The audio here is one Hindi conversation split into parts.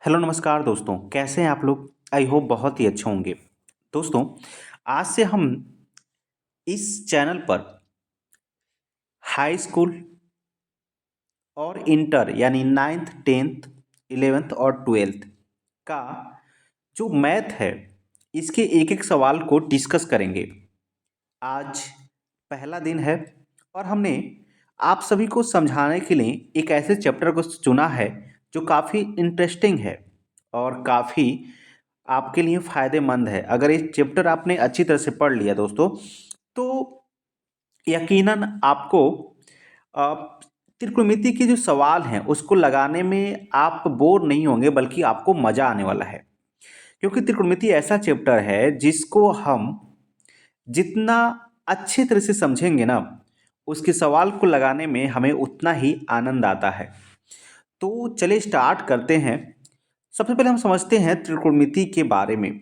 हेलो नमस्कार दोस्तों, कैसे हैं आप लोग? आई होप बहुत ही अच्छे होंगे। दोस्तों, आज से हम इस चैनल पर हाई स्कूल और इंटर यानी 9th 10th 11th और 12th का जो मैथ है, इसके एक एक सवाल को डिस्कस करेंगे। आज पहला दिन है और हमने आप सभी को समझाने के लिए एक ऐसे चैप्टर को चुना है जो काफ़ी इंटरेस्टिंग है और काफ़ी आपके लिए फ़ायदेमंद है। अगर ये चैप्टर आपने अच्छी तरह से पढ़ लिया दोस्तों, तो यकीनन आपको अ, त्रिकोणमिति के जो सवाल हैं उसको लगाने में आप बोर नहीं होंगे, बल्कि आपको मज़ा आने वाला है। क्योंकि त्रिकोणमिति ऐसा चैप्टर है जिसको हम जितना अच्छे तरह से समझेंगे ना, उसके सवाल को लगाने में हमें उतना ही आनंद आता है। तो चलिए स्टार्ट करते हैं। सबसे पहले हम समझते हैं त्रिकोणमिति के बारे में।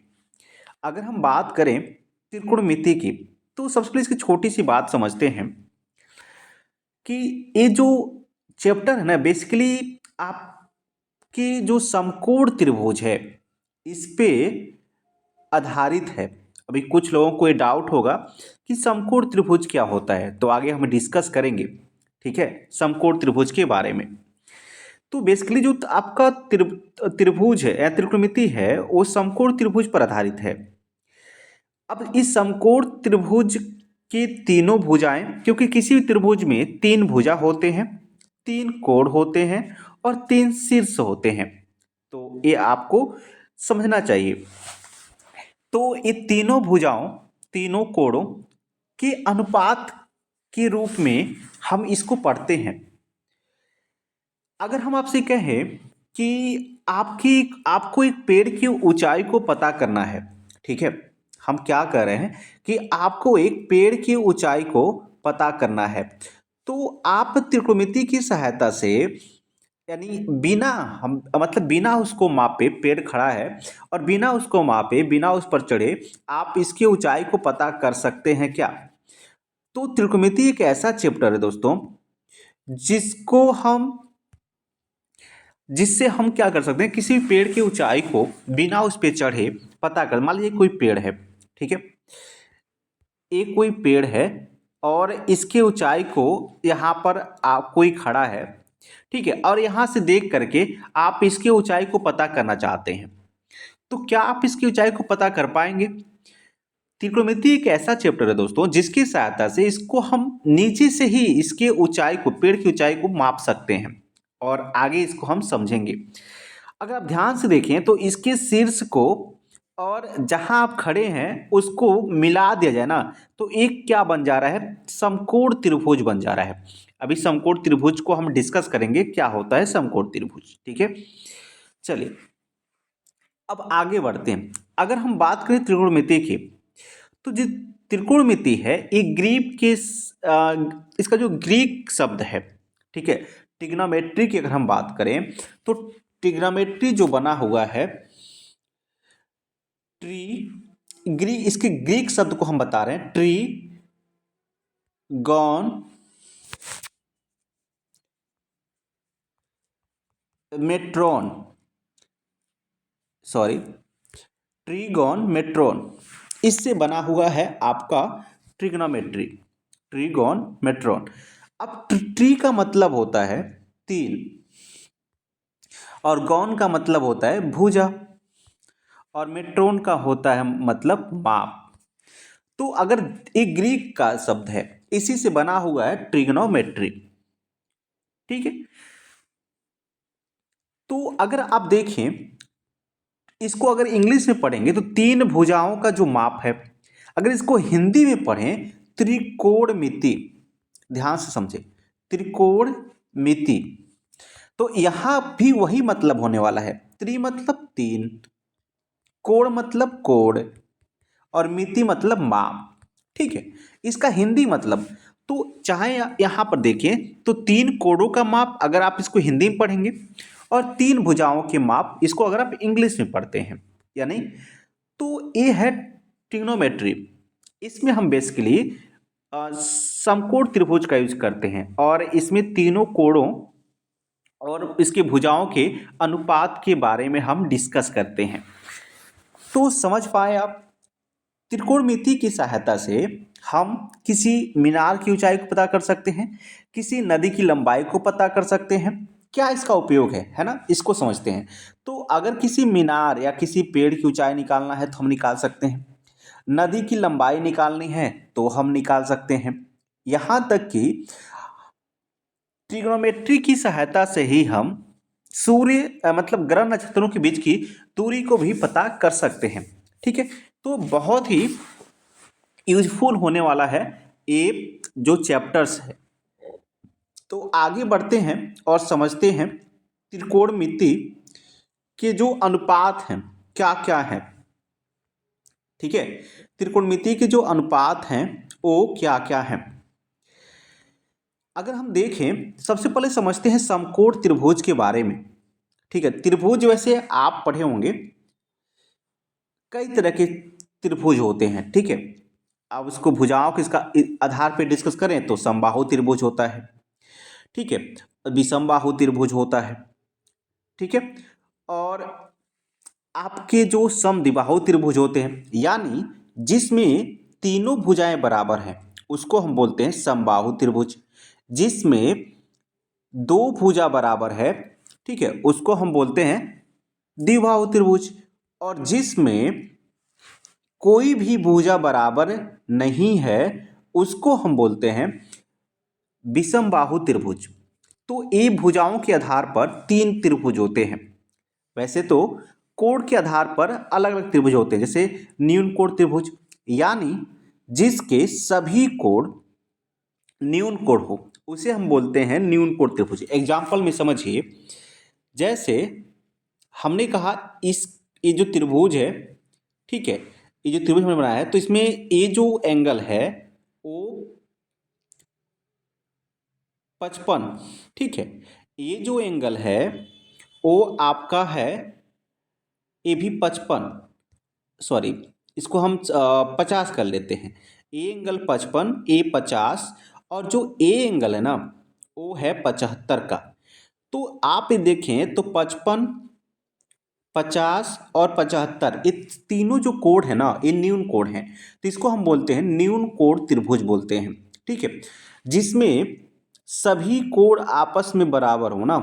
अगर हम बात करें त्रिकोणमिति की, तो सबसे पहले इसकी छोटी सी बात समझते हैं कि ये जो चैप्टर है ना, बेसिकली आपकी जो समकोण त्रिभुज है इस पे आधारित है। अभी कुछ लोगों को ये डाउट होगा कि समकोण त्रिभुज क्या होता है, तो आगे हम डिस्कस करेंगे, ठीक है, समकोण त्रिभुज के बारे में। तो बेसिकली जो आपका त्रिभुज है या त्रिकोणमिति है वो समकोण त्रिभुज पर आधारित है। अब इस समकोण त्रिभुज की तीनों भुजाएं, क्योंकि किसी भी त्रिभुज में तीन भुजा होते हैं, तीन कोण होते हैं और तीन शीर्ष होते हैं, तो ये आपको समझना चाहिए। तो ये तीनों भुजाओं, तीनों कोणों के अनुपात के रूप में हम इसको पढ़ते हैं। अगर हम आपसे कहें कि आपको एक पेड़ की ऊंचाई को पता करना है, ठीक है, हम क्या कर रहे हैं कि आपको एक पेड़ की ऊंचाई को पता करना है, तो आप त्रिकोणमिति की सहायता से, यानी बिना हम मतलब बिना उसको मापे, पेड़ खड़ा है और बिना उसको मापे, बिना उस पर चढ़े आप इसकी ऊंचाई को पता कर सकते हैं क्या? तो त्रिकोणमिति एक ऐसा चैप्टर है दोस्तों जिसको हम जिससे हम क्या कर सकते हैं, किसी भी पेड़ की ऊंचाई को बिना उस पे चढ़े पता कर। मान लीजिए कोई पेड़ है, ठीक है, एक कोई पेड़ है और इसके ऊंचाई को यहाँ पर कोई खड़ा है, ठीक है, और यहाँ से देख करके आप इसकी ऊंचाई को पता करना चाहते हैं, तो क्या आप इसकी ऊंचाई को पता कर पाएंगे? त्रिकोणमिति एक ऐसा चैप्टर है दोस्तों जिसकी सहायता से इसको हम नीचे से ही इसके ऊंचाई को, पेड़ की ऊंचाई को माप सकते हैं और आगे इसको हम समझेंगे। अगर आप ध्यान से देखें तो इसके शीर्ष को और जहां आप खड़े हैं उसको मिला दिया जाए ना, तो एक क्या बन जा रहा है, समकोण त्रिभुज बन जा रहा है। अभी समकोण त्रिभुज को हम डिस्कस करेंगे, क्या होता है समकोण त्रिभुज, ठीक है। चलिए अब आगे बढ़ते हैं। अगर हम बात करें त्रिकोणमिति की, तो जो त्रिकोणमिति है ये इसका जो ग्रीक शब्द है, ठीक है, ट्रिग्नोमेट्री की अगर हम बात करें तो ट्रिग्नोमेट्री जो बना हुआ है, इसके ग्रीक शब्द को हम बता रहे हैं, गॉन मेट्रॉन, सॉरी, ट्रीगोनमेट्रॉन, इससे बना हुआ है आपका ट्रिग्नोमेट्री, ट्रीगोनमेट्रॉन। अब ट्री का मतलब होता है तीन और गॉन का मतलब होता है भुजा और मेट्रोन का होता है मतलब माप। तो अगर एक ग्रीक का शब्द है, इसी से बना हुआ है ट्रिग्नोमेट्री, ठीक है। तो अगर आप देखें इसको, अगर इंग्लिश में पढ़ेंगे तो तीन भुजाओं का जो माप है, अगर इसको हिंदी में पढ़ें त्रिकोणमिति, ध्यान से समझे, त्रिकोणमिति, तो यहां भी वही मतलब होने वाला है। त्रि मतलब तीन, कोण मतलब कोण और मिति मतलब माप, ठीक है। इसका हिंदी मतलब, तो चाहे यहां पर देखें तो तीन कोणों का माप अगर आप इसको हिंदी में पढ़ेंगे और तीन भुजाओं के माप इसको अगर आप इंग्लिश में पढ़ते हैं, यानी, तो ये है ट्रिग्नोमेट्री। इसमें हम बेसिकली समकोण त्रिभुज का यूज करते हैं और इसमें तीनों कोणों और इसके भुजाओं के अनुपात के बारे में हम डिस्कस करते हैं। तो समझ पाए आप, त्रिकोणमिति की सहायता से हम किसी मीनार की ऊंचाई को पता कर सकते हैं, किसी नदी की लंबाई को पता कर सकते हैं। क्या इसका उपयोग है ना, इसको समझते हैं। तो अगर किसी मीनार या किसी पेड़ की ऊंचाई निकालना है तो हम निकाल सकते हैं, नदी की लंबाई निकालनी है तो हम निकाल सकते हैं। यहाँ तक कि ट्रिग्नोमेट्री की सहायता से ही हम सूर्य मतलब ग्रह नक्षत्रों के बीच की दूरी को भी पता कर सकते हैं। ठीक है, तो बहुत ही यूजफुल होने वाला है ये जो चैप्टर्स है। तो आगे बढ़ते हैं और समझते हैं त्रिकोणमिति के जो अनुपात हैं क्या क्या हैं। ठीक है, त्रिकोणमिति के जो अनुपात हैं वो क्या क्या हैं। अगर हम देखें, सबसे पहले समझते हैं समकोण त्रिभुज के बारे में। ठीक है, त्रिभुज वैसे आप पढ़े होंगे, कई तरह के त्रिभुज होते हैं। ठीक है, अब उसको भुजाओं के इसका आधार पे डिस्कस करें तो समबाहु त्रिभुज होता है। ठीक है, विषमबाहु त्रिभुज होता है। ठीक है, और आपके जो समद्विबाहु त्रिभुज होते हैं, यानी जिसमें तीनों भुजाएं बराबर हैं, उसको हम बोलते हैं समबाहु त्रिभुज। जिसमें दो भुजा बराबर है, ठीक है, उसको हम बोलते हैं द्विबाहु त्रिभुज। और जिसमें कोई भी भुजा बराबर नहीं है उसको हम बोलते हैं विषमबाहु त्रिभुज। तो ये भुजाओं के आधार पर तीन त्रिभुज होते हैं। वैसे तो कोण के आधार पर अलग अलग त्रिभुज होते हैं, जैसे न्यून कोण त्रिभुज, यानी जिसके सभी कोण न्यून कोण हो उसे हम बोलते हैं न्यून कोण त्रिभुज। एग्जाम्पल में समझिए, जैसे हमने कहा इस ये जो त्रिभुज है, ठीक है, ये जो त्रिभुज हमने बनाया है, तो इसमें ये जो एंगल है वो 55, ठीक है, ये जो एंगल है वो आपका है ये भी 55, सॉरी इसको हम 50 कर लेते हैं। ए एंगल 55, ए 50, और जो ए एंगल है ना वो है 75 का। तो आप ये देखें तो 55, 50 और 75, ये तीनों जो कोण है ना ये न्यून कोण है, तो इसको हम बोलते हैं न्यून कोण त्रिभुज बोलते हैं। ठीक है, जिसमें सभी कोण आपस में बराबर हो ना।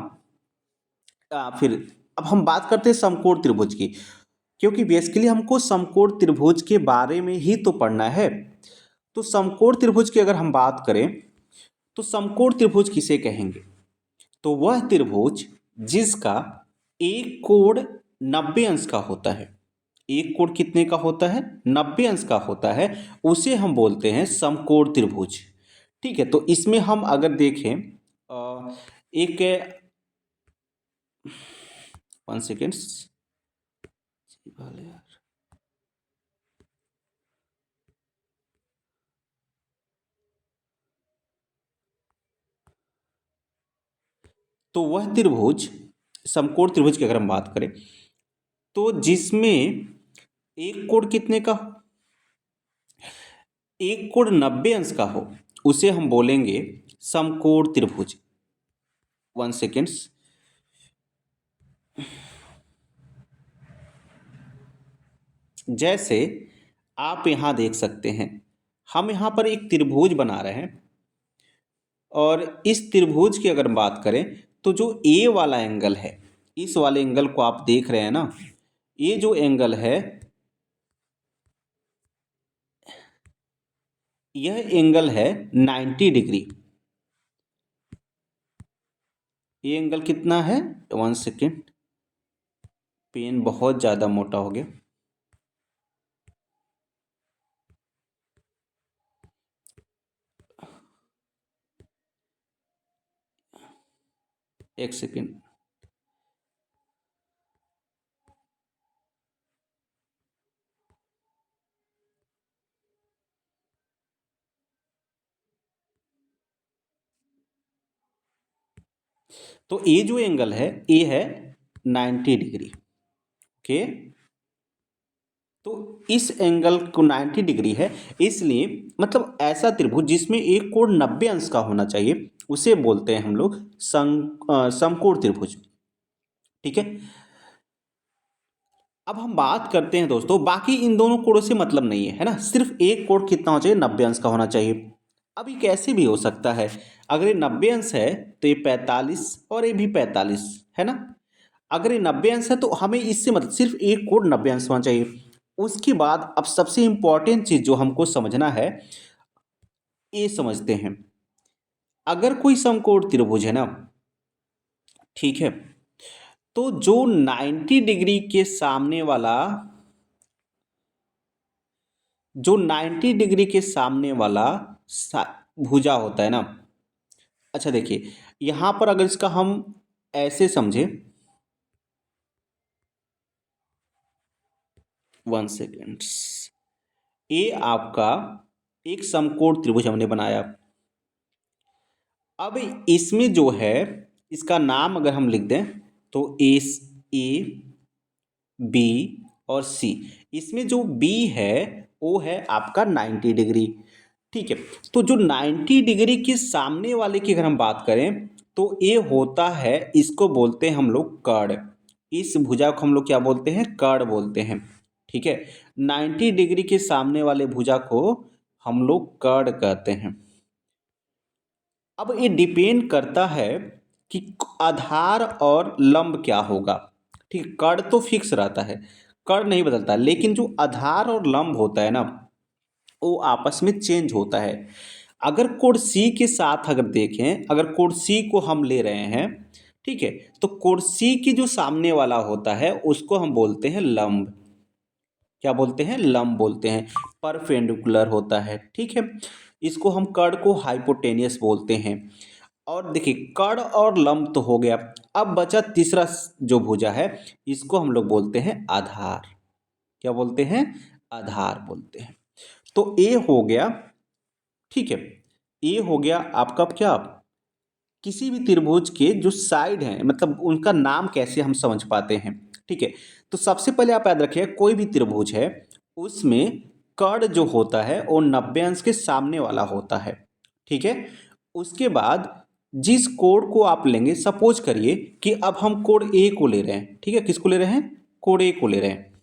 फिर अब हम बात करते हैं समकोण त्रिभुज की, क्योंकि बेसिकली हमको समकोण त्रिभुज के बारे में ही तो पढ़ना है। तो समकोण त्रिभुज की अगर हम बात करें तो समकोण त्रिभुज किसे कहेंगे, तो वह त्रिभुज जिसका एक कोण 90 अंश का होता है। एक कोण कितने का होता है, 90 अंश का होता है, उसे हम बोलते हैं समकोण त्रिभुज। ठीक है, तो इसमें हम अगर देखें एक 1 सेकेंड, तो वह त्रिभुज समकोण त्रिभुज की अगर हम बात करें तो जिसमें एक कोण कितने का हो, एक कोण 90 अंश का हो, उसे हम बोलेंगे समकोण त्रिभुज। 1 सेकेंड्स, जैसे आप यहाँ देख सकते हैं, हम यहाँ पर एक त्रिभुज बना रहे हैं, और इस त्रिभुज की अगर बात करें तो जो ए वाला एंगल है, इस वाले एंगल को आप देख रहे हैं ना, ये जो एंगल है यह एंगल है 90 डिग्री। ये एंगल कितना है, 1 सेकेंड, पेन बहुत ज़्यादा मोटा हो गया। एक सेकेंड, तो ये जो एंगल है ये है 90 डिग्री। ओके, तो इस एंगल को 90 डिग्री है, इसलिए मतलब ऐसा त्रिभुज जिसमें एक कोण 90 अंश का होना चाहिए उसे बोलते हैं हम लोग समकोण त्रिभुज। ठीक है, अब हम बात करते हैं दोस्तों, बाकी इन दोनों कोणों से मतलब नहीं है, है ना, सिर्फ एक कोण कितना होना चाहिए, 90 अंश का होना चाहिए। अब ये कैसे भी हो सकता है, अगर ये 90 अंश है तो ये 45 और ये भी 45, है ना। अगर ये 90 अंश है तो हमें इससे मतलब सिर्फ एक कोण 90 अंश होना चाहिए। उसके बाद अब सबसे इंपॉर्टेंट चीज जो हमको समझना है, ये समझते हैं, अगर कोई समकोण त्रिभुज है ना, ठीक है, तो जो 90 डिग्री के सामने वाला, जो 90 डिग्री के सामने वाला भुजा होता है ना, अच्छा देखिए यहां पर अगर इसका हम ऐसे समझे, 1 सेकेंड, ये आपका एक समकोण त्रिभुज हमने बनाया। अब इसमें जो है, इसका नाम अगर हम लिख दें तो ए बी और सी, इसमें जो बी है वो है आपका 90 डिग्री। ठीक है, तो जो 90 डिग्री के सामने वाले की अगर हम बात करें तो ये होता है, इसको बोलते हैं हम लोग कर्ण। इस भुजा को हम लोग क्या बोलते हैं, कर्ण बोलते हैं। ठीक है, 90 डिग्री के सामने वाले भुजा को हम लोग कर्ण कहते हैं। अब ये डिपेंड करता है कि आधार और लंब क्या होगा। ठीक, कर्ण तो फिक्स रहता है, कर्ण नहीं बदलता, लेकिन जो आधार और लंब होता है ना, वो आपस में चेंज होता है। अगर कोण सी के साथ अगर देखें, अगर कोण सी को हम ले रहे हैं, ठीक है, तो कोण सी की जो सामने वाला होता है उसको हम बोलते हैं लंब। क्या बोलते हैं, लंब बोलते हैं, परपेंडिकुलर होता है। ठीक है, इसको हम कर्ण को हाइपोटेनियस बोलते हैं। और देखिए कर्ण और लंब तो हो गया, अब बचा तीसरा जो भुजा है, इसको हम लोग बोलते हैं आधार। क्या बोलते हैं, आधार बोलते हैं। तो ए हो गया, ठीक है, ए हो गया आपका क्या, किसी भी त्रिभुज के जो साइड हैं, मतलब उनका नाम कैसे हम समझ पाते हैं। ठीक है, तो सबसे पहले आप याद रखिए, कोई भी त्रिभुज है उसमें कर्ण जो होता है वो 90 अंश के सामने वाला होता है। ठीक है, उसके बाद जिस कोण को आप लेंगे, सपोज करिए कि अब हम कोण ए को ले रहे हैं। ठीक है, किसको ले रहे हैं, कोण ए को ले रहे हैं।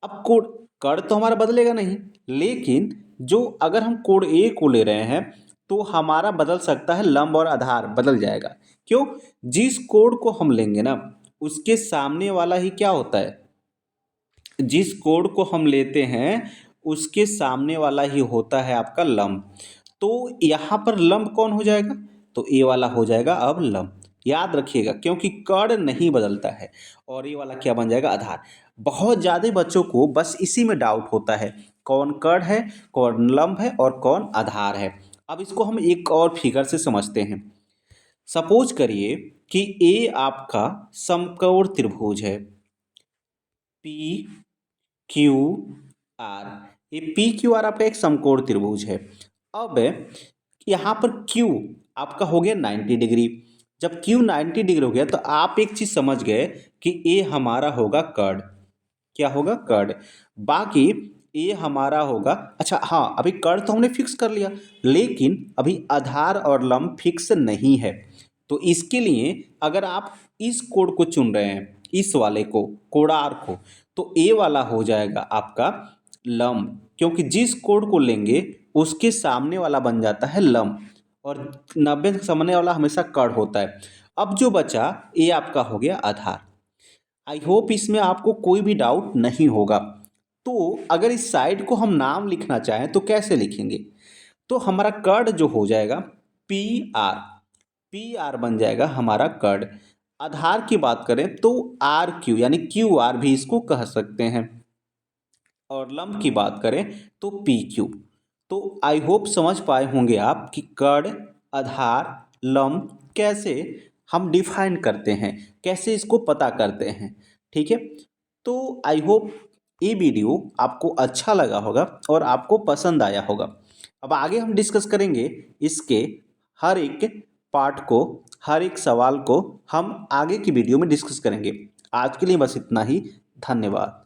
अब कोण, कर्ण तो हमारा बदलेगा नहीं, लेकिन जो अगर हम कोण ए को ले रहे हैं तो हमारा बदल सकता है, लंब और आधार बदल जाएगा। क्यों, जिस कोण को हम लेंगे ना उसके सामने वाला ही क्या होता है, जिस कोण को हम लेते हैं उसके सामने वाला ही होता है आपका लंब। तो यहाँ पर लंब कौन हो जाएगा, तो ए वाला हो जाएगा अब लंब। याद रखिएगा, क्योंकि कर्ण नहीं बदलता है, और ये वाला क्या बन जाएगा, आधार। बहुत ज़्यादा बच्चों को बस इसी में डाउट होता है, कौन कर्ण है, कौन लंब है और कौन आधार है। अब इसको हम एक और फिगर से समझते हैं। सपोज करिए कि ए आपका समकोण त्रिभुज है, पी क्यू आर, ये पी क्यू आर आपका एक समकोण त्रिभुज है। अब यहाँ पर क्यू आपका हो गया 90 डिग्री। जब क्यू 90 डिग्री हो गया तो आप एक चीज समझ गए कि ए हमारा होगा कर्ण। क्या होगा, कर्ण। बाकी ए हमारा होगा, अच्छा हाँ, अभी कर्ण तो हमने फिक्स कर लिया, लेकिन अभी आधार और लंब फिक्स नहीं है। तो इसके लिए अगर आप इस कोण को चुन रहे हैं, इस वाले को, कोणार को, तो ए वाला हो जाएगा आपका लंब, क्योंकि जिस कोण को लेंगे उसके सामने वाला बन जाता है लंब, और 90 के सामने वाला हमेशा कर्ण होता है। अब जो बचा ये आपका हो गया आधार। आई होप इसमें आपको कोई भी डाउट नहीं होगा। तो अगर इस साइड को हम नाम लिखना चाहें तो कैसे लिखेंगे, तो हमारा कर्ण जो हो जाएगा पी आर, पी आर बन जाएगा हमारा कर्ण। आधार की बात करें तो आर क्यू, यानी क्यू आर भी इसको कह सकते हैं, और लंब की बात करें तो पी क्यू। तो आई होप समझ पाए होंगे आप कि कर्ण, आधार, लंब कैसे हम डिफाइन करते हैं, कैसे इसको पता करते हैं। ठीक है, तो आई होप ये वीडियो आपको अच्छा लगा होगा और आपको पसंद आया होगा। अब आगे हम डिस्कस करेंगे इसके हर एक पार्ट को, हर एक सवाल को हम आगे की वीडियो में डिस्कस करेंगे। आज के लिए बस इतना ही, धन्यवाद।